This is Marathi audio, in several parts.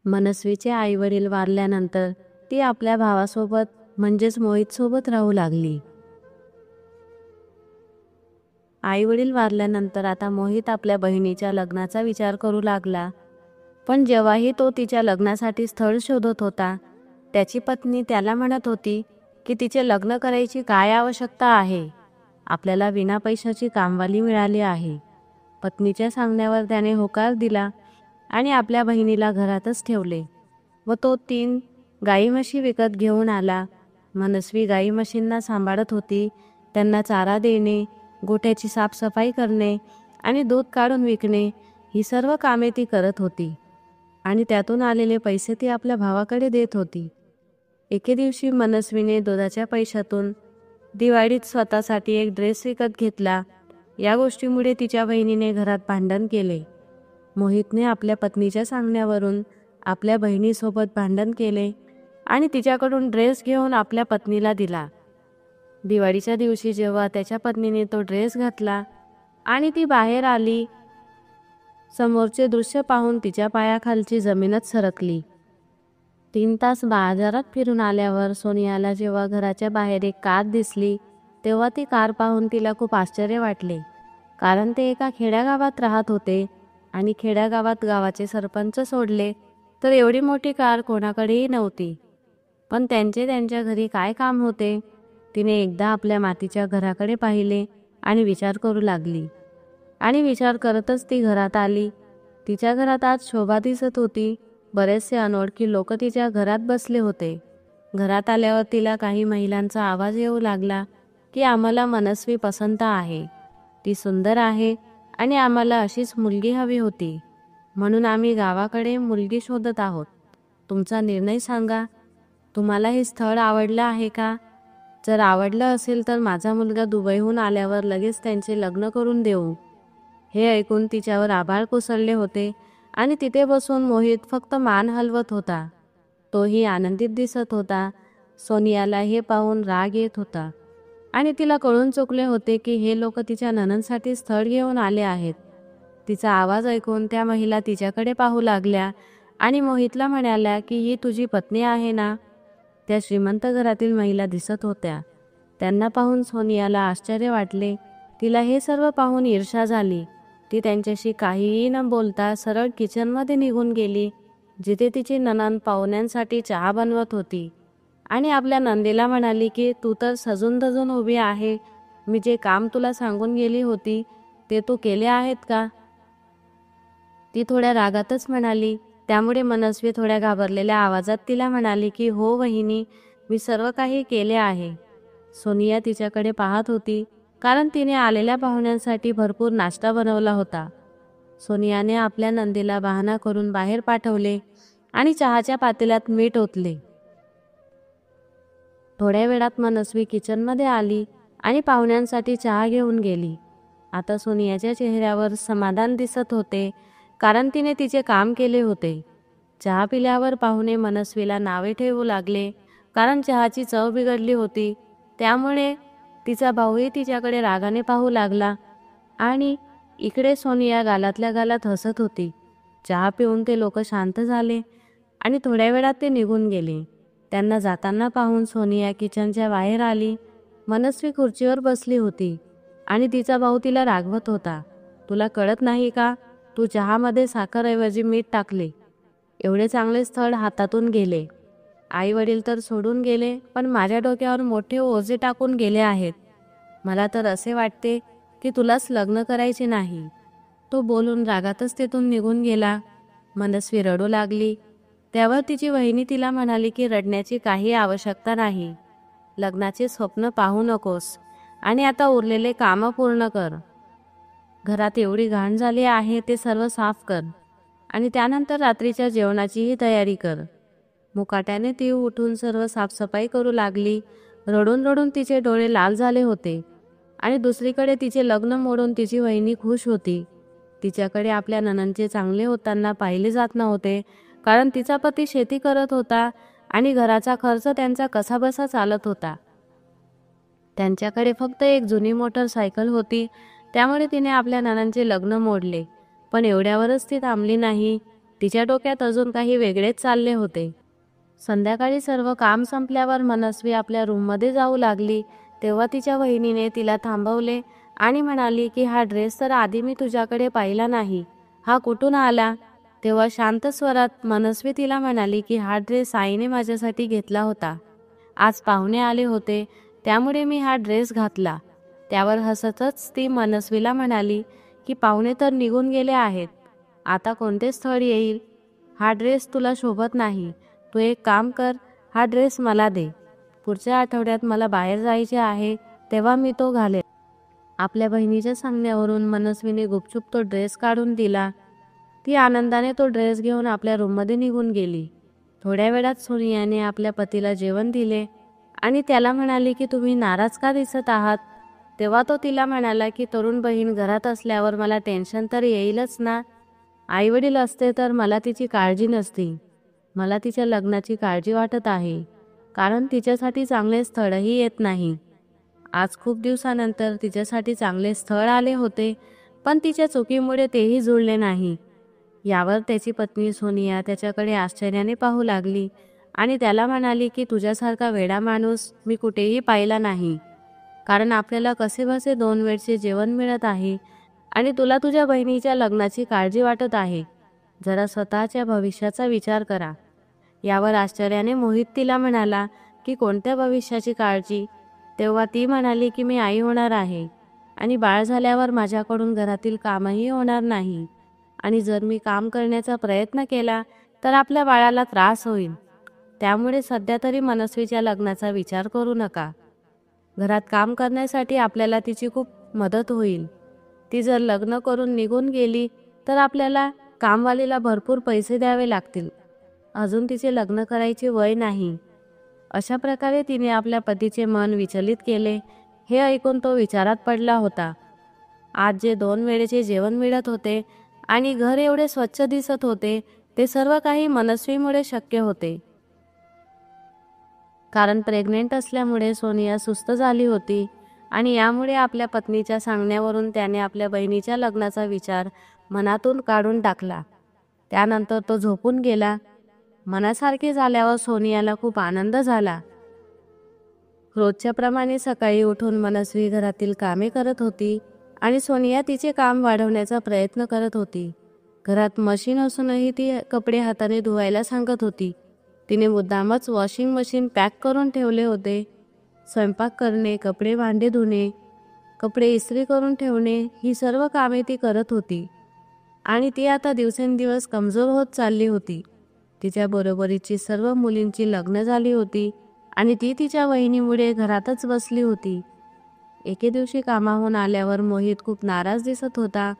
मनस्वीचे आईवडील वारल्यानंतर ती आपल्या भावासोबत म्हणजेच मोहितसोबत राहू लागली. आईवडील वारल्यानंतर आता मोहित आपल्या बहिणीच्या लग्नाचा विचार करू लागला. पण जेव्हाही तो तिच्या लग्नासाठी स्थळ शोधत होता, त्याची पत्नी त्याला म्हणत होती की तिचे लग्न करायची काय आवश्यकता आहे, आपल्याला विना पैशाची कामवाली मिळाली आहे. पत्नीच्या सांगण्यावर त्याने होकार दिला आणि आपल्या बहिणीला घरातच ठेवले व तो 3 गाई म्हशी विकत घेऊन आला. मनस्वी गाई म्हशींना सांभाळत होती. त्यांना चारा देणे, गोठ्याची साफसफाई करणे आणि दूध काढून विकणे ही सर्व कामे ती करत होती आणि त्यातून आलेले पैसे ती आपल्या भावाकडे देत होती. एके दिवशी मनस्वीने दुधाच्या पैशातून दिवाळीत स्वतःसाठी एक ड्रेस विकत घेतला. या गोष्टीमुळे तिच्या बहिणीने घरात भांडण केले. मोहितने आपल्या पत्नीच्या सांगण्यावरून आपल्या बहिणीसोबत भांडण केले आणि तिच्याकडून ड्रेस घेऊन आपल्या पत्नीला दिला. दिवाळीच्या दिवशी जेव्हा त्याच्या पत्नीने तो ड्रेस घातला आणि ती बाहेर आली, समोरचे दृश्य पाहून तिच्या पायाखालची जमीनच सरकली. 3 तास बाजारात फिरून आल्यावर सोनियाला जेव्हा घराच्या बाहेर एक कार दिसली, तेव्हा ती कार पाहून तिला खूप आश्चर्य वाटले. कारण ते एका खेड्यागावात राहत होते आणि खेड्यागावात गावाचे सरपंच सोडले तर एवढी मोठी कार कोणाकडेही नव्हती. पण त्यांच्या घरी काय काम होते? तिने एकदा आपल्या मातीच्या घराकडे पाहिले आणि विचार करू लागली. आणि विचार करतच ती घरात आली. तिच्या घरात आज शोभा दिसत होती. बरेचसे अनोळखी लोक तिच्या घरात बसले होते. घरात आल्यावर तिला काही महिलांचा आवाज येऊ लागला की आम्हाला मनस्वी पसंत आहे, ती सुंदर आहे आणि आम्हाला अशीच मुलगी हवी होती, म्हणून आम्ही गावाकडे मुलगी शोधत आहोत. तुमचा निर्णय सांगा. तुम्हाला हे स्थळ आवडलं आहे का? जर आवडलं असेल तर माझा मुलगा दुबईहून आल्यावर लगेच त्यांचे लग्न करून देऊ. हे ऐकून तिच्यावर आभाळ कोसळले होते आणि तिथे बसून मोहित फक्त मान हलवत होता. तोही आनंदित दिसत होता. सोनियाला हे पाहून राग येत होता आणि तिला कळून चुकले होते की हे लोक तिच्या नणंदसाठी स्थळ घेऊन आले आहेत. तिचा आवाज ऐकून त्या महिला तिच्याकडे पाहू लागल्या आणि मोहितला म्हणाल्या की ही तुझी पत्नी आहे ना? त्या श्रीमंत घरातील महिला दिसत होत्या. त्यांना पाहून सोनियाला आश्चर्य वाटले. तिला हे सर्व पाहून ईर्ष्या झाली. ती त्यांच्याशी काहीही न बोलता सरळ किचनमध्ये निघून गेली, जिथे तिची नणंद पाहुण्यांसाठी चहा बनवत होती आणि आपल्या नंदेला म्हणाली की तू तर सजून धजून उभी आहे. मी जे काम तुला सांगून गेली होती ते तू केले आहेत का? ती थोड्या रागातच म्हणाली. त्यामुळे मनस्वी थोड्या घाबरलेल्या आवाजात तिला म्हणाली की हो वहिनी, मी सर्व काही केले आहे. सोनिया तिच्याकडे पाहत होती कारण तिने आलेल्या पाहुण्यांसाठी भरपूर नाश्ता बनवला होता. सोनियाने आपल्या नंदीला बहाणा करून बाहेर पाठवले आणि चहाच्या पातेल्यात मीठ ओतले. थोड्या वेळात मनस्वी किचनमध्ये आली आणि पाहुण्यांसाठी चहा घेऊन गेली. आता सोनियाच्या चेहऱ्यावर समाधान दिसत होते कारण तिने तिचे काम केले होते. चहा पिल्यावर पाहुणे मनस्वीला नावे ठेवू लागले कारण चहाची चव बिघडली होती. त्यामुळे तिचा भाऊही तिच्याकडे रागाने पाहू लागला आणि इकडे सोनिया गालातल्या गालात हसत होती. चहा पिऊन ते लोक शांत झाले आणि थोड्या वेळात ते निघून गेले. त्यांना जाताना पाहून सोनिया किचनच्या बाहेर आली. मनस्वी खुर्चीवर बसली होती आणि तिचा भाऊ तिला रागवत होता. तुला कळत नाही का? तू चहामध्ये साखरऐवजी मीठ टाकले. एवढे चांगले स्थळ हातातून गेले. आई वडील तर सोडून गेले, पण माझ्या डोक्यावर मोठे ओझे टाकून गेले आहेत. मला तर असे वाटते की तुलाच लग्न करायचे नाही. तो बोलून रागातच तेथून निघून गेला. मनस्वी रडू लागली. त्यावर तिची वहिनी तिला म्हणाली की रडण्याची काही आवश्यकता नाही. लग्नाचे स्वप्न पाहू नकोस आणि आता उरलेले कामं पूर्ण कर. घरात एवढी घाण झाली आहे ते सर्व साफ कर आणि त्यानंतर रात्रीच्या जेवणाचीही तयारी कर. मुकाट्याने ती उठून सर्व साफसफाई करू लागली. रडून रडून तिचे डोळे लाल झाले होते आणि दुसरीकडे तिचे लग्न मोडून तिची वहिनी खुश होती. तिच्याकडे आपल्या नणंदचे चांगले होताना पाहिले जात नव्हते कारण तिचा पती शेती करत होता आणि घराचा खर्च त्यांचा कसाबसा चालत होता. त्यांच्याकडे फक्त एक जुनी मोटरसायकल होती. त्यामुळे तिने आपल्या नणंदचे लग्न मोडले. पण एवढ्यावरच ती थांबली नाही. तिच्या डोक्यात अजून काही वेगळेच चालले होते. संध्याकाळी सर्व काम संपल्यावर मनस्वी आपल्या रूममध्ये जाऊ लागली तेव्हा तिच्या वहिनीने तिला थांबवले आणि म्हणाली की हा ड्रेस तर आधी मी तुझ्याकडे पाहिला नाही, हा कुठून आला? तेव्हा शांत स्वरात मनस्वी तिला म्हणाली की हा ड्रेस आईने माझ्यासाठी घेतला होता. आज पाहुणे आले होते त्यामुळे मी हा ड्रेस घातला. त्यावर हसतच ती मनस्वीला म्हणाली की पाहुणे तर निघून गेले आहेत, आता कोणते स्थळ येईल? हा ड्रेस तुला शोभत नाही. तू एक काम कर, हा ड्रेस मला दे. पुढच्या आठवड्यात मला बाहेर जायचे आहे तेव्हा मी तो घालेन. आपल्या बहिणीच्या सांगण्यावरून मनस्वीने गुपचूप तो ड्रेस काढून दिला. ती आनंदाने तो ड्रेस घेऊन आपल्या रूममध्ये निघून गेली. थोड्या वेळात सोनियाने आपल्या पतीला जेवण दिले आणि त्याला म्हणाली की तुम्ही नाराज का दिसत आहात? तेव्हा तो तिला म्हणाला की तरुण बहीण घरात असल्यावर मला टेन्शन तर येईलच ना. आईवडील असते तर मला तिची काळजी नसती. मला तिच्या लग्नाची काळजी वाटत आहे, कारण तिच्यासाठी चांगले स्थळही येत नाही. आज खूप दिवसानंतर तिच्यासाठी चांगले स्थळ आले होते, पण तिच्या चुकीमुळे तेही जुळले नाही. यावर त्याची पत्नी सोनिया त्याच्याकडे आश्चर्याने पाहू लागली आणि त्याला म्हणाली की तुझ्यासारखा वेडा माणूस मी कुठेही पाहिला नाही, कारण आपल्याला कसेबसे 2 वेळचे जेवण मिळत आहे आणि तुला तुझ्या बहिणीच्या लग्नाची काळजी वाटत आहे. जरा स्वतःच्या भविष्याचा विचार करा. यावर आश्चर्याने मोहित तिला म्हणाला की कोणत्या भविष्याची काळजी? तेव्हा ती म्हणाली की मी आई होणार आहे आणि बाळ झाल्यावर माझ्याकडून घरातील कामही होणार नाही, आणि जर मी काम करण्याचा प्रयत्न केला तर आपल्या बाळाला त्रास होईल. त्यामुळे सध्या तरी मनस्वीच्या लग्नाचा विचार करू नका. घरात काम करण्यासाठी आपल्याला तिची खूप मदत होईल. ती जर लग्न करून निघून गेली तर आपल्याला कामवालीला भरपूर पैसे द्यावे लागतील. अजून तिचे लग्न करायचे वय नाही. अशा प्रकारे तिने आपल्या पतीचे मन विचलित केले. हे ऐकून तो विचारात पडला होता. आज जे 2 वेळेचे जेवण मिळत होते आणि घर एवढे स्वच्छ दिसत होते ते सर्व काही मनस्वीमुळे शक्य होते. कारण प्रेग्नेंट असल्यामुळे सोनिया सुस्त झाली होती आणि यामुळे आपल्या पत्नीच्या सांगण्यावरून त्याने आपल्या बहिणीच्या लग्नाचा विचार मनातून काढून टाकला. त्यानंतर तो झोपून गेला. मनासारखे झाल्यावर सोनियाला खूप आनंद झाला. रोजच्या प्रमाणे सकाळी उठून मनस्वी घरातील कामे करत होती आणि सोनिया तिचे काम वाढवण्याचा प्रयत्न करत होती. घरात मशीन असूनही ती कपडे हाताने धुवायला सांगत होती. तिने मुद्दामच वॉशिंग मशीन पॅक करून ठेवले होते. स्वयंपाक करणे, कपडे भांडे धुणे, कपडे इस्त्री करून ठेवणे ही सर्व कामे ती करत होती आणि ती आता दिवसेंदिवस कमजोर होत चालली होती. तिच्या बरोबरीची सर्व मुलींची लग्न झाली होती आणि ती तिच्या वहिनीमुळे घरातच बसली होती. एके दिवशी कामाहून आल्यावर मोहित खूप नाराज दिसत होता.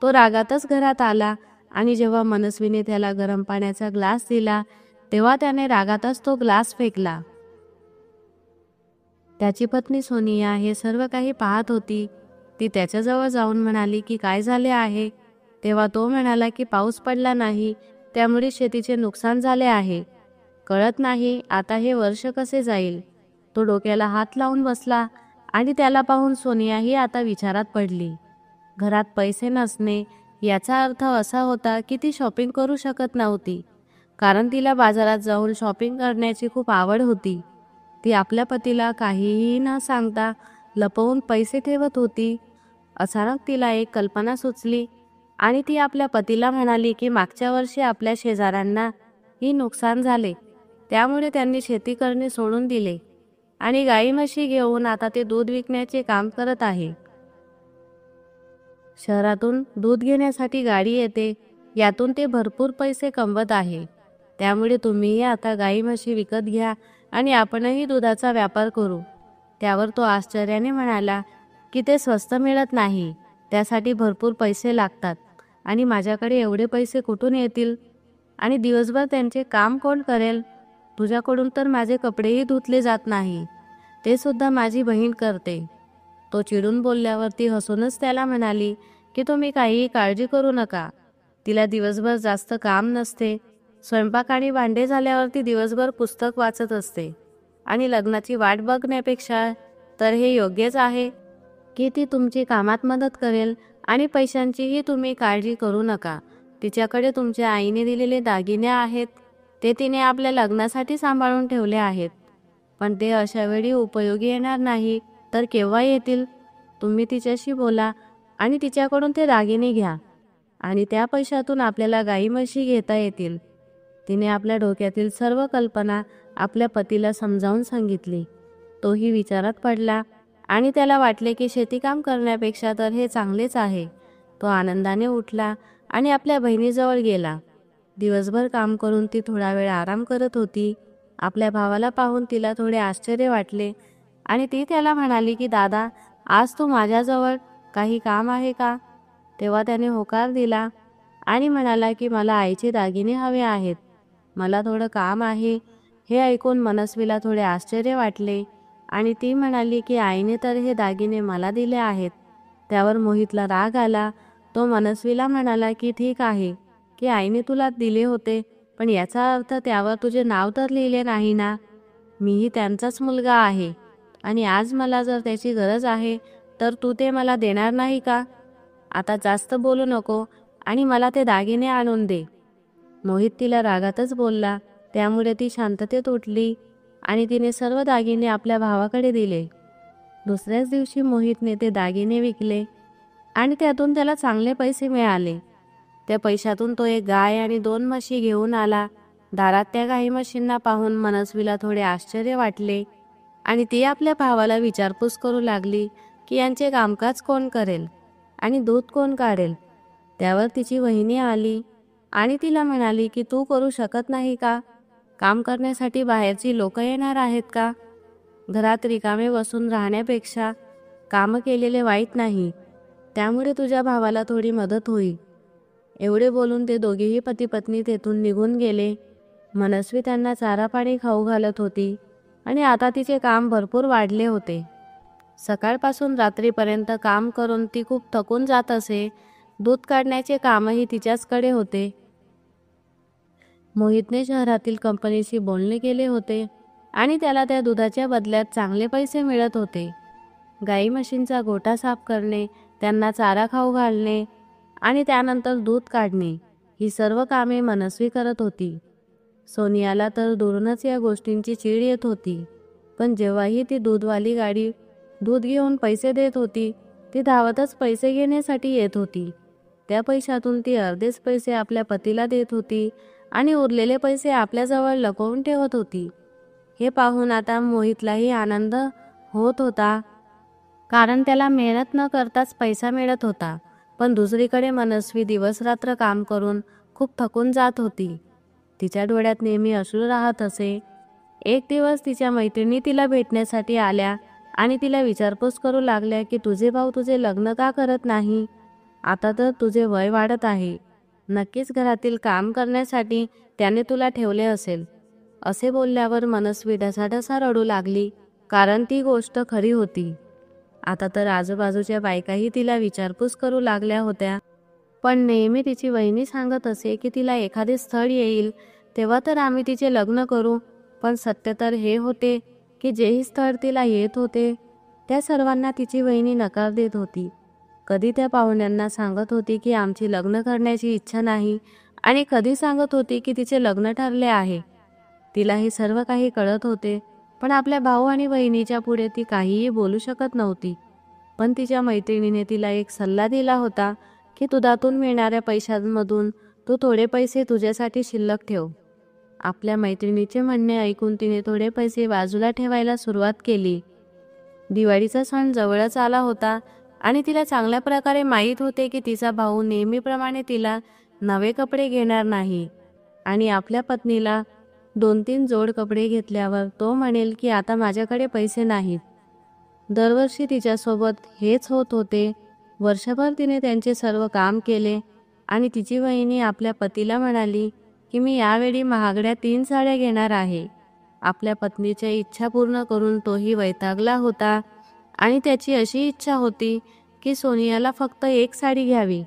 तो रागातच घरात आला आणि जेव्हा मनस्वीने त्याला गरम पाण्याचा ग्लास दिला तेव्हा त्याने रागातच तो ग्लास फेकला. त्याची पत्नी सोनिया हे सर्व काही पाहत होती. ती त्याच्याजवळ जाऊन म्हणाली की काय झाले आहे? तेव्हा तो म्हणाला की पाऊस पडला नाही, त्यामुळे शेतीचे नुकसान झाले आहे. कळत नाही आता हे वर्ष कसे जाईल. तो डोक्याला हात लावून बसला आणि त्याला पाहून सोनियाही आता विचारात पडली. घरात पैसे नसणे याचा अर्थ असा होता की ती शॉपिंग करू शकत नव्हती, कारण तिला बाजारात जाऊन शॉपिंग करण्याची खूप आवड होती. ती आपल्या पतीला काहीही न सांगता लपवून पैसे ठेवत होती. अचानक तिला एक कल्पना सुचली आणि ती आपल्या पतीला म्हणाली की मागच्या वर्षी आपल्या शेजाऱ्यांना ही नुकसान झाले, त्यामुळे त्यांनी शेती करणे सोडून दिले आणि गाई म्हशी घेऊन आता ते दूध विकण्याचे काम करत आहे. शहरातून दूध घेण्यासाठी गाडी येते, यातून ते भरपूर पैसे कमवत आहे. त्यामुळे तुम्हीही आता गाई म्हशी विकत घ्या आणि आपणही दुधाचा व्यापार करू. त्यावर तो आश्चर्याने म्हणाला की ते स्वस्त मिळत नाही, त्यासाठी भरपूर पैसे लागतात आणि माझ्याकडे एवढे पैसे कुठून येतील आणि दिवसभर त्यांचे काम कोण करेल? तुझ्याकडून तर माझे कपडेही धुतले जात नाही, ते सुद्धा माझी बहीण करते. तो चिडून बोलल्यावर ती हसूनच त्याला म्हणाली की तुम्ही काहीही काळजी करू नका. तिला दिवसभर जास्त काम नसते. स्वयंपाक आणि भांडे झाल्यावर ती दिवसभर पुस्तक वाचत असते आणि लग्नाची वाट बघण्यापेक्षा तर हे योग्यच आहे की ती तुमची कामात मदत करेल आणि पैशांचीही तुम्ही काळजी करू नका. तिच्याकडे तुमच्या आईने दिलेले दागिने आहेत, ते तिने आपल्या लग्नासाठी सांभाळून ठेवले आहेत, पण ते अशा वेळी उपयोगी येणार नाही तर केव्हा येतील? तुम्ही तिच्याशी बोला आणि तिच्याकडून ते दागिने घ्या आणि त्या पैशातून आपल्याला गाई म्हशी घेता येतील. तिने आपल्या डोक्यातील सर्व कल्पना आपल्या पतीला समजावून सांगितली. तोही विचारात पडला आणि त्याला वाटले की शेतीकाम करण्यापेक्षा तर हे चांगलेच आहे. तो आनंदाने उठला आणि आपल्या बहिणीजवळ गेला. दिवसभर काम करून ती थोडा वेळ आराम करत होती. आपल्या भावाला पाहून तिला थोडे आश्चर्य वाटले आणि ती त्याला म्हणाली की दादा, आज तू माझ्याजवळ काही काम आहे का? तेव्हा त्याने होकार दिला आणि म्हणाला की मला आईचे दागिने हवे आहेत, मला थोडं काम आहे. हे ऐकून मनस्वीला थोडे आश्चर्य वाटले आणि ती म्हणाली की आईने तर हे दागिने मला दिले आहेत. त्यावर मोहितला राग आला. तो मनस्वीला म्हणाला की ठीक आहे की आईने तुला दिले होते, पण याचा अर्थ त्यावर तुझे नाव तर लिहिले नाही ना. मीही त्यांचाच मुलगा आहे आणि आज मला जर त्याची गरज आहे तर तू ते मला देणार नाही का? आता जास्त बोलू नको आणि मला ते दागिने आणून दे. मोहित तिला रागातच बोलला, त्यामुळे ती शांततेत उठली आणि तिने सर्व दागिने आपल्या भावाकडे दिले. दुसऱ्याच दिवशी मोहितने ते दागिने विकले आणि त्यातून त्याला चांगले पैसे मिळाले. त्या पैशातून तो एक गाय आणि 2 म्हशी घेऊन आला. दारात त्या गाई म्हशींना पाहून मनस्वीला थोडे आश्चर्य वाटले आणि ती आपल्या भावाला विचारपूस करू लागली की यांचे कामकाज कोण करेल आणि दूध कोण काढेल. त्यावर तिची वहिनी आली आणि तिला म्हणाली की तू करू शकत नाही का? काम करण्यासाठी बाहेरची लोक येणार आहेत का? घरात रिकामे बसून राहण्यापेक्षा कामं केलेले वाईट नाही, त्यामुळे तुझ्या भावाला थोडी मदत होईल. एवढे बोलून ते दोघेही पती पत्नी तेथून निघून गेले. मनस्वी त्यांना चारा पाणी खाऊ घालत होती आणि आता तिचे काम भरपूर वाढले होते. सकाळपासून रात्रीपर्यंत काम करून ती खूप थकून जात असे. दूध काढण्याचे कामही तिच्याचकडे होते. मोहितने शहरातील कंपनीशी बोलणे केले होते आणि त्याला त्या दुधाच्या बदल्यात चांगले पैसे मिळत होते. गाई म्हशींचा गोठा साफ करणे, त्यांना चारा खाऊ घालणे आणि त्यानंतर दूध काढणे, ही सर्व कामे मनस्वी करत होती. सोनियाला तर दुरूनच या गोष्टींची चीड येत होती, पण जेव्हाही ती दूधवाली गाडी दूध घेऊन पैसे देत होती, ती धावतच पैसे घेण्यासाठी येत होती. त्या पैशातून ती अर्धेच पैसे आपल्या पतीला देत होती आणि उरलेले पैसे आपल्याजवळ लपवून ठेवत होती. हे पाहून आता मोहितलाही आनंद होत होता, कारण त्याला मेहनत न करताच पैसा मिळत होता. पण दुसरीकडे मनस्वी दिवसरात्र काम करून खूप थकून जात होती. तिच्या डोळ्यात नेहमी अश्रू राहत असे. एक दिवस तिच्या मैत्रिणी तिला भेटण्यासाठी आल्या आणि तिला विचारपूस करू लागल्या की तुझे भाऊ तुझे लग्न का करत नाही? आता तर तुझे वय वाढत आहे, नक्कीच घरातील काम करण्यासाठी त्याने तुला ठेवले असेल. असे बोलल्यावर मनस्वी ढसाढसा रडू लागली, कारण ती गोष्ट खरी होती. आता तर आजूबाजूच्या बायकाही तिला विचारपूस करू लागल्या होत्या, पण नेहमी तिची वहिनी सांगत असे की तिला एखादे स्थळ येईल तेव्हा तर आम्ही तिचे लग्न करू. पण सत्य तर हे होते की जेही स्थळ तिला येत होते त्या सर्वांना तिची वहिनी नकार देत होती. कधी त्या पाहुण्यांना सांगत होती की आमची लग्न करण्याची इच्छा नाही आणि कधी सांगत होती की तिचे लग्न ठरले आहे. तिला हे सर्व काही कळत होते, पण आपल्या भाऊ आणि बहिणीच्या पुढे ती काहीही बोलू शकत नव्हती. पण तिच्या मैत्रिणीने तिला एक सल्ला दिला होता की दुधातून मिळणाऱ्या पैशांमधून तू थोडे पैसे तुझ्यासाठी शिल्लक ठेव. आपल्या मैत्रिणीचे म्हणणे ऐकून तिने थोडे पैसे बाजूला ठेवायला सुरुवात केली. दिवाळीचा सण जवळच आला होता आणि तिला चांगल्या प्रकारे माहीत होते की तिचा भाऊ नेहमीप्रमाणे तिला नवे कपडे घेणार नाही आणि आपल्या पत्नीला 2-3 जोड कपडे घेतल्यावर तो म्हणेल की आता माझ्याकडे पैसे नाहीत. दरवर्षी तिच्यासोबत हेच होत होते. वर्षभर तिने त्यांचे सर्व काम केले आणि तिची वहिनी आपल्या पतीला म्हणाली की मी यावेळी महागड्या 3 साड्या घेणार आहे. आपल्या पत्नीच्या इच्छा पूर्ण करून तोही वैतागला होता आणि त्याची अशी इच्छा होती की सोनियाला फक्त 1 साडी घ्यावी.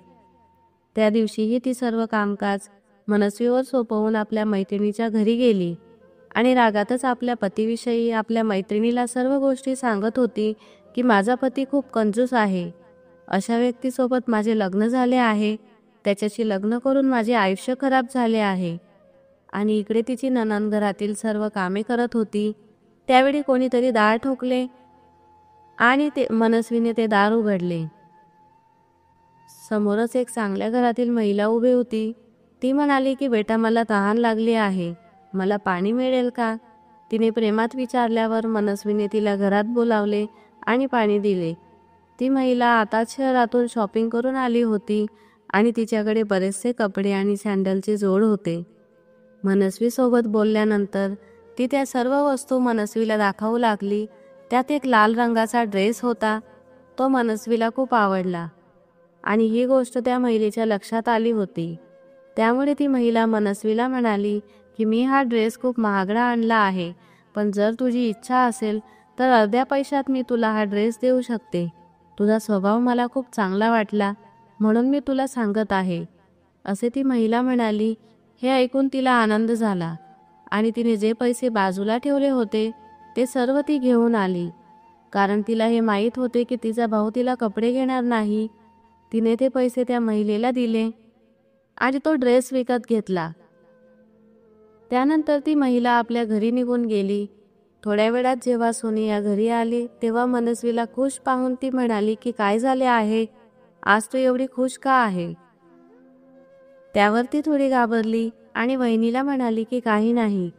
त्या दिवशीही ती सर्व कामकाज मनस्वीवर सोपवून आपल्या मैत्रिणीच्या घरी गेली आणि रागातच आपल्या पतीविषयी आपल्या मैत्रिणीला सर्व गोष्टी सांगत होती की माझा पती खूप कंजूस आहे, अशा व्यक्तीसोबत माझे लग्न झाले आहे, त्याच्याशी लग्न करून माझे आयुष्य खराब झाले आहे. आणि इकडे तिची नणंद घरातील सर्व कामे करत होती. त्यावेळी कोणीतरी दार ठोकले आणि मनस्वीने ते दार उघडले. समोरच एक चांगल्या घरातील महिला उभी होती. ती म्हणाली की बेटा, मला तहान लागली आहे, मला पाणी मिळेल का? तिने प्रेमात विचारल्यावर मनस्वीने तिला घरात बोलावले आणि पाणी दिले. ती महिला आताच शहरातून शॉपिंग करून आली होती आणि तिच्याकडे बरेचसे कपडे आणि सँडलचे जोड होते. मनस्वीसोबत बोलल्यानंतर ती त्या सर्व वस्तू मनस्वीला दाखवू लागली. त्यात एक लाल रंगाचा ड्रेस होता. तो मनस्वीला खूप आवडला आणि ही गोष्ट त्या महिलेच्या लक्षात आली होती. त्यामुळे ती महिला मनस्वीला म्हणाली की मी हा ड्रेस खूप महागडा आणला आहे, पण जर तुझी इच्छा असेल तर अर्ध्या पैशात मी तुला हा ड्रेस देऊ शकते. तुझा स्वभाव मला खूप चांगला वाटला म्हणून मी तुला सांगत आहे, असे ती महिला म्हणाली. हे ऐकून तिला आनंद झाला आणि तिने जे पैसे बाजूला ठेवले होते ते सर्व ती घेऊन आली. कारण तिला हे माहीत होते की तिचा भाऊ तिला कपडे घेणार नाही. तिने ते पैसे त्या महिलेला दिले आणि तो ड्रेस विकत घेतला. त्यानंतर ती महिला आपल्या घरी निघून गेली. थोड्या वेळात जेव्हा सोनिया घरी आली तेव्हा मनस्वीला खुश पाहून ती म्हणाली की काय झाले आहे, आज तू एवढी खुश का आहे? त्यावर ती थोडी घाबरली आणि वहिनीला म्हणाली की काही नाही.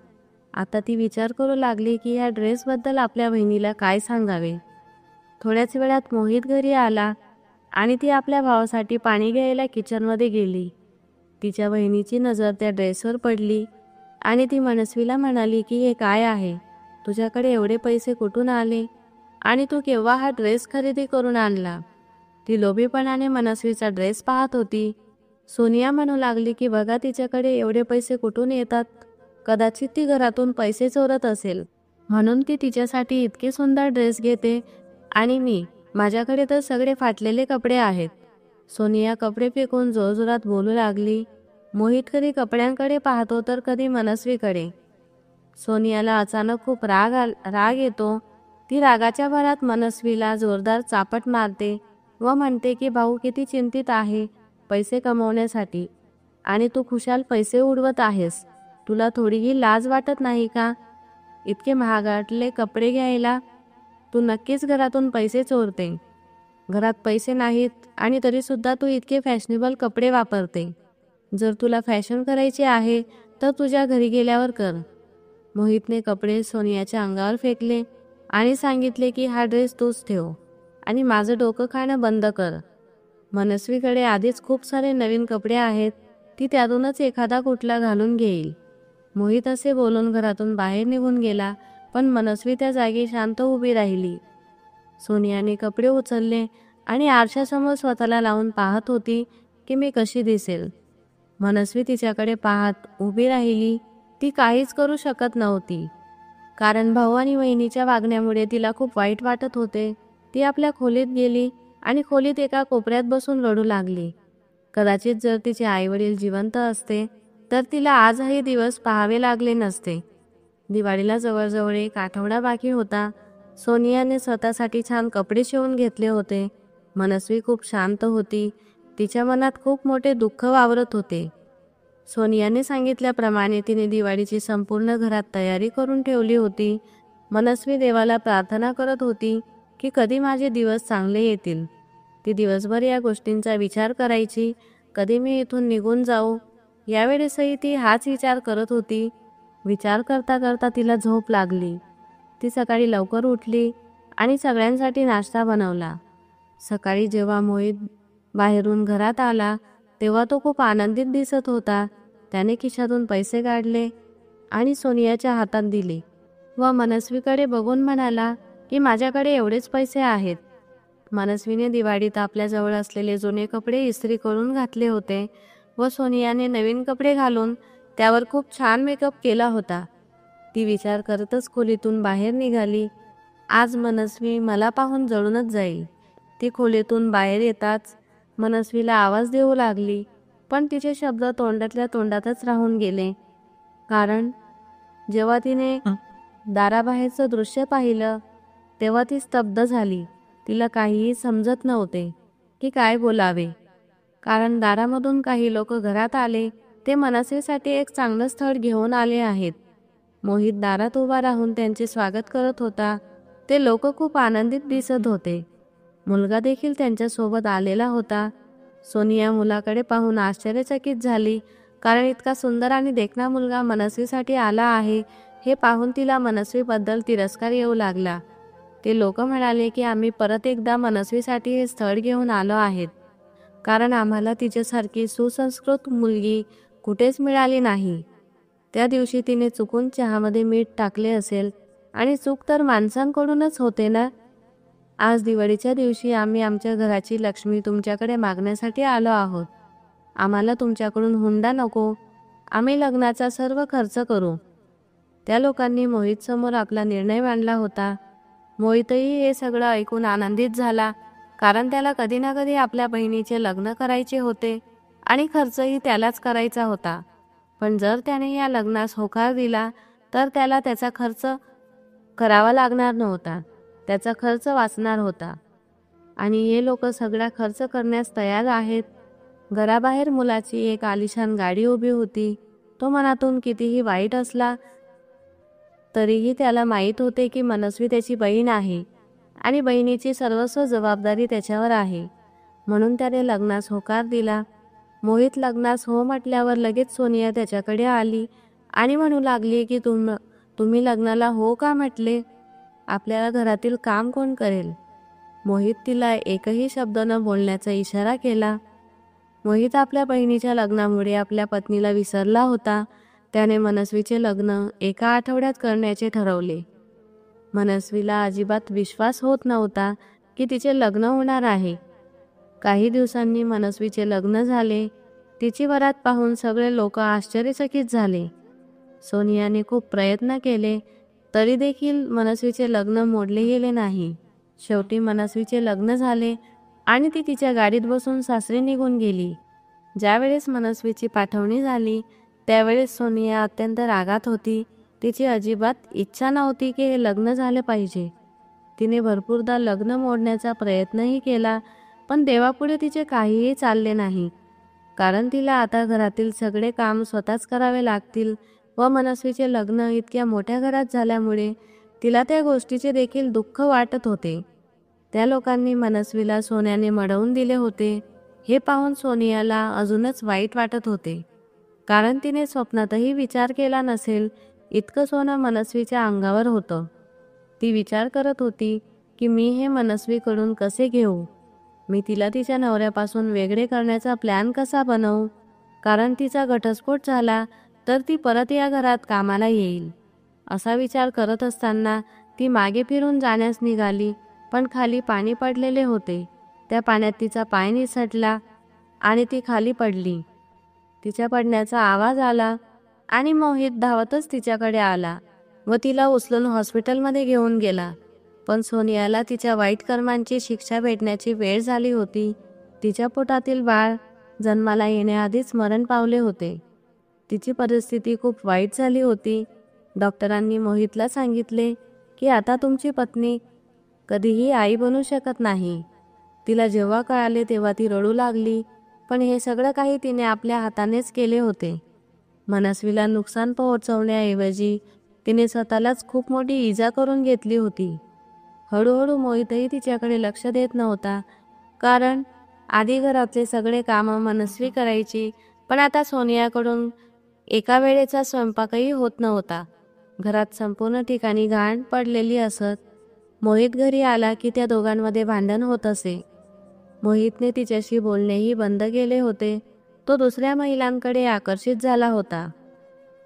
आता ती विचार करू लागली की या ड्रेसबद्दल आपल्या बहिणीला काय सांगावे. थोड्याच वेळात मोहित घरी आला आणि ती आपल्या भावासाठी पाणी घ्यायला किचनमध्ये गेली. तिच्या बहिणीची नजर त्या ड्रेसवर पडली आणि ती मनस्वीला म्हणाली की हे काय आहे, तुझ्याकडे एवढे पैसे कुठून आले आणि तू केव्हा हा ड्रेस खरेदी करून आणला? ती लोभीपणाने मनस्वीचा ड्रेस पाहत होती. सोनिया म्हणू लागली की बघा तिच्याकडे एवढे पैसे कुठून येतात, कदाचित ती घरातून पैसे चोरत असेल म्हणून ती तिच्यासाठी इतके सुंदर ड्रेस घेते आणि माझ्याकडे तर सगळे फाटलेले कपडे आहेत. सोनिया कपडे फेकून जोरजोरात बोलू लागली. मोहित कधी कपड्यांकडे पाहतो तर कधी मनस्वीकडे. सोनियाला अचानक खूप राग येतो. ती रागाच्या भरात मनस्वीला जोरदार चापट मारते व म्हणते की भाऊ किती चिंतित आहे पैसे कमवण्यासाठी आणि तू खुशाल पैसे उडवत आहेस. तुला थोडीही लाज वाटत नाही का? इतके महागातले कपडे घ्यायला? तू नक्कीच घरातून पैसे चोरते. घरात पैसे नाहीत आणि तरीसुद्धा तू इतके फॅशनेबल कपडे वापरते. जर तुला फॅशन करायची आहे तर तुझ्या घरी गेल्यावर कर. मोहितने कपडे सोनियाच्या अंगावर फेकले आणि सांगितले की हा ड्रेस तूच ठेव आणि माझं डोकं खाणं बंद कर. मनस्वीकडे आधीच खूप सारे नवीन कपडे आहेत, ती त्यातूनच एखादा कुठला घालून घेईल. मोहित असे बोलून घरातून बाहेर निघून गेला, पण मनस्वी त्या जागी शांत उभी राहिली. सोनियाने कपडे उचलले आणि आरशासमोर स्वतःला लावून पाहत होती की मी कशी दिसेल. मनस्वी तिच्याकडे पाहत उभी राहिली. ती काहीच करू शकत नव्हती कारण भाऊ आणि वहिनीच्या वागण्यामुळे तिला खूप वाईट वाटत होते. ती आपल्या खोलीत गेली आणि खोलीत एका कोपऱ्यात बसून रडू लागली. कदाचित जर तिचे आईवडील जिवंत असते तर तिला आजही दिवस पाहावे लागले नसते. दिवाळीला जवळजवळ 1 आठवडा बाकी होता. सोनियाने स्वतःसाठी छान कपडे शिवून घेतले होते. मनस्वी खूप शांत होती. तिच्या मनात खूप मोठे दुःख वावरत होते. सोनियाने सांगितल्याप्रमाणे तिने दिवाळीची संपूर्ण घरात तयारी करून ठेवली होती. मनस्वी देवाला प्रार्थना करत होती की कधी माझे दिवस चांगले येतील. ती दिवसभर या गोष्टींचा विचार करायची, कधी मी इथून निघून जाऊ. यावेळेसही ती हाच विचार करत होती. विचार करता करता तिला झोप लागली. ती सकाळी लवकर उठली आणि सगळ्यांसाठी नाश्ता बनवला. सकाळी जेव्हा मोहित बाहेरून घरात आला तेव्हा तो खूप आनंदित दिसत होता. त्याने खिशातून पैसे काढले आणि सोनियाच्या हातात दिले व मनस्वीकडे बघून म्हणाला की माझ्याकडे एवढेच पैसे आहेत. मनस्वीने दिवाळीत आपल्याजवळ असलेले जुने कपडे इस्त्री करून घातले होते व सोनियाने नवीन कपडे घालून त्यावर खूप छान मेकअप केला होता. ती विचार करतच खोलीतून बाहेर निघाली. आज मनस्वी मला पाहून जळूनच जाईल. ती खोलीतून बाहेर येताच मनस्वीला आवाज देऊ लागली, पण तिचे शब्द तोंडातल्या तोंडातच राहून गेले. कारण जेव्हा तिने दाराबाहेरचं दृश्य पाहिलं तेव्हा ती स्तब्ध झाली. तिला काहीही समजत नव्हते की काय बोलावे. कारण दारामधून काही लोक घरात आले. ते मनस्वीसाठी एक चांगलं स्थळ घेऊन आले आहेत. मोहित दारात उभा राहून त्यांचे स्वागत करत होता. ते लोक खूप आनंदित दिसत होते. मुलगा देखील त्यांच्यासोबत आलेला होता. सोनिया मुलाकडे पाहून आश्चर्यचकित झाली, कारण इतका सुंदर आणि देखणा मुलगा मनस्वीसाठी आला आहे हे पाहून तिला मनस्वीबद्दल तिरस्कार येऊ लागला. ते लोक म्हणाले की आम्ही परत एकदा मनस्वीसाठी हे स्थळ घेऊन आलो आहेत, कारण आम्हाला तिच्यासारखी सुसंस्कृत मुलगी कुठेच मिळाली नाही. त्या दिवशी तिने चुकून चहामध्ये मीठ टाकले असेल, आणि चूक तर माणसांकडूनच होते ना. आज दिवाळीच्या दिवशी आम्ही आमच्या घराची लक्ष्मी तुमच्याकडे मागण्यासाठी आलो आहोत. आम्हाला तुमच्याकडून हुंडा नको. आम्ही लग्नाचा सर्व खर्च करू. त्या लोकांनी मोहित समोर आपला निर्णय मांडला होता. मोहितही हे सगळं ऐकून आनंदित झाला, कारण त्याला कधी ना कधी आपल्या बहिणीचे लग्न करायचे होते आणि खर्चही त्यालाच करायचा होता. पण जर त्याने या लग्नास होकार दिला तर त्याला त्याचा खर्च करावा लागणार नव्हता. त्याचा खर्च वाचणार होता. आणि हे लोक सगळा खर्च करण्यास तयार आहेत. घराबाहेर मुलाची एक आलिशान गाडी उभी होती. तो मनातून कितीही वाईट असला तरीही त्याला माहीत होते की मनस्वी त्याची बहीण आहे आणि बहिणीची सर्वस्व जबाबदारी त्याच्यावर आहे. म्हणून त्याने लग्नास होकार दिला. मोहित लग्नास हो म्हटल्यावर लगेच सोनिया त्याच्याकडे आली आणि म्हणू लागली की तुम्ही लग्नाला हो का म्हटले? आपल्याला घरातील काम कोण करेल? मोहित तिला एकही शब्द न बोलण्याचा इशारा केला. मोहित आपल्या बहिणीच्या लग्नामुळे आपल्या पत्नीला विसरला होता. त्याने मनस्वीचे लग्न एका आठवड्यात करण्याचे ठरवले. मनस्वीला अजिबात विश्वास होत नव्हता की तिचे लग्न होणार आहे. काही दिवसांनी मनस्वीचे लग्न झाले. तिची वरात पाहून सगळे लोक आश्चर्यचकित झाले. सोनियाने खूप प्रयत्न केले तरी देखील मनस्वीचे लग्न मोडले गेले नाही. शेवटी मनस्वीचे लग्न झाले आणि ती तिच्या गाडीत बसून सासरी निघून गेली. ज्यावेळेस मनस्वीची पाठवणी झाली त्यावेळेस सोनिया अत्यंत रागात होती. तिची अजिबात इच्छा नव्हती की हे लग्न झाले पाहिजे. तिने भरपूरदा लग्न मोडण्याचा प्रयत्नही केला, पण देवापुढे तिचे काहीही चालले नाही, कारण तिला आता घरातील सगळे काम स्वतःच करावे लागतील व मनस्वीचे लग्न इतक्या मोठ्या घरात झाल्यामुळे तिला त्या गोष्टीचे देखील दुःख वाटत होते. त्या लोकांनी मनस्वीला सोन्याने मडवून दिले होते हे पाहून सोनियाला अजूनच वाईट वाटत होते, कारण तिने स्वप्नातही विचार केला नसेल इतकं सोनं मनस्वीच्या अंगावर होतं. ती विचार करत होती की मी हे मनस्वीकडून कसे घेऊ? मी तिला तिच्या नवऱ्यापासून वेगळे करण्याचा प्लॅन कसा बनवू? कारण तिचा घटस्फोट झाला तर ती परत या घरात कामाला येईल. असा विचार करत असताना ती मागे फिरून जाण्यास निघाली, पण खाली पाणी पडलेले होते. त्या पाण्यात तिचा पाय निसटला आणि ती खाली पडली. तिच्या पडण्याचा आवाज आला आणि मोहित धावतच तिच्याकडे आला व तिला उचलून हॉस्पिटलमध्ये घेऊन गेला. पण सोनियाला तिच्या वाईट कर्मांची शिक्षा भेटण्याची वेळ झाली होती. तिच्या पोटातील बाळ जन्माला येण्याआधीच मरण पावले होते. तिची परिस्थिती खूप वाईट झाली होती. डॉक्टरांनी मोहितला सांगितले की आता तुमची पत्नी कधीही आई बनू शकत नाही. तिला जेव्हा कळाले तेव्हा ती रडू लागली, पण हे सगळं काही तिने आपल्या हातानेच केले होते. मनस्वीला नुकसान पोहोचवण्याऐवजी तिने स्वतःलाच खूप मोठी इजा करून घेतली होती. हळूहळू मोहितही तिच्याकडे लक्ष देत नव्हता, कारण आधी घरातले सगळे कामं मनस्वी करायची, पण आता सोनियाकडून एका वेळेचा स्वयंपाकही होत नव्हता. घरात संपूर्ण ठिकाणी घाण पडलेली असत. मोहित घरी आला की त्या दोघांमध्ये भांडण होत असे. मोहितने तिच्याशी बोलणेही बंद केले होते. तो दुसऱ्या महिलांकडे आकर्षित झाला होता.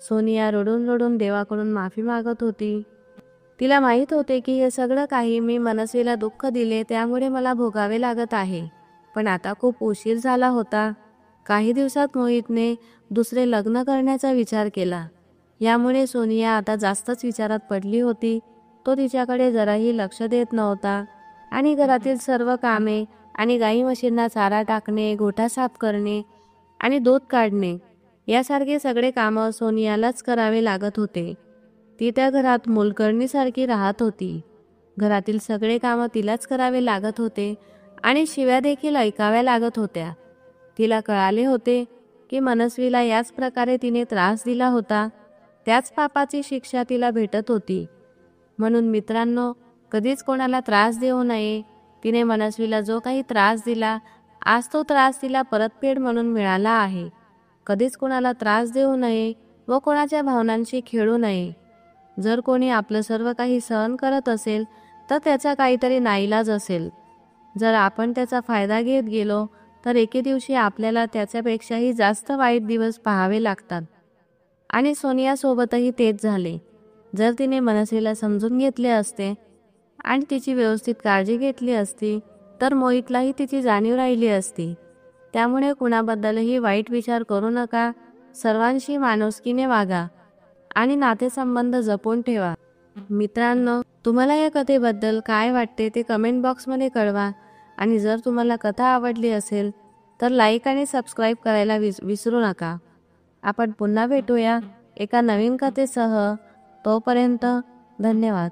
सोनिया रडून रडून देवाकडून माफी मागत होती. तिला माहीत होते की हे सगळं काही मी मनस्वीला दुःख दिले त्यामुळे मला भोगावे लागत आहे, पण आता खूप उशीर झाला होता. काही दिवसात मोहितने दुसरे लग्न करण्याचा विचार केला. यामुळे सोनिया आता जास्तच विचारात पडली होती. तो तिच्याकडे जराही लक्ष देत नव्हता आणि घरातील सर्व कामे आणि गाई म्हशींना चारा टाकणे, गोठा साफ करणे आणि दूध काढणे यासारखे सगळे कामं सोनियालाच करावे लागत होते. ती त्या घरात मोलकरणीसारखी राहत होती. घरातील सगळे कामं तिलाच करावे लागत होते आणि शिव्या देखील ऐकाव्या लागत होत्या. तिला कळाले होते की मनस्वीला याच प्रकारे तिने त्रास दिला होता, त्याच पापाची शिक्षा तिला भेटत होती. म्हणून मित्रांनो, कधीच कोणाला त्रास देऊ नये. तिने मनस्वीला जो काही त्रास दिला, आज तो त्रास तिला परतफेड म्हणून मिळाला आहे. कधीच कोणाला त्रास देऊ नये व कोणाच्या भावनांशी खेळू नये. जर कोणी आपलं सर्व काही सहन करत असेल तर त्याचा काहीतरी नाईलाज असेल. जर आपण त्याचा फायदा घेत गेलो तर एके दिवशी आपल्याला त्याच्यापेक्षाही जास्त वाईट दिवस पाहावे लागतात. आणि सोनियासोबतही तेच झाले. जर तिने मनस्वीला समजून घेतले असते आणि तिची व्यवस्थित काळजी घेतली असती तर मोहितलाही तिची जाणीव राहिली असती. त्यामुळे कुणाबद्दलही वाईट विचार करू नका. सर्वांशी माणुसकीने वागा आणि नातेसंबंध जपून ठेवा. मित्रांनो, तुम्हाला या कथेबद्दल काय वाटते ते कमेंट बॉक्समध्ये कळवा. आणि जर तुम्हाला कथा आवडली असेल तर लाईक आणि सबस्क्राईब करायला विसरू नका. आपण पुन्हा भेटूया एका नवीन कथेसह. तोपर्यंत धन्यवाद.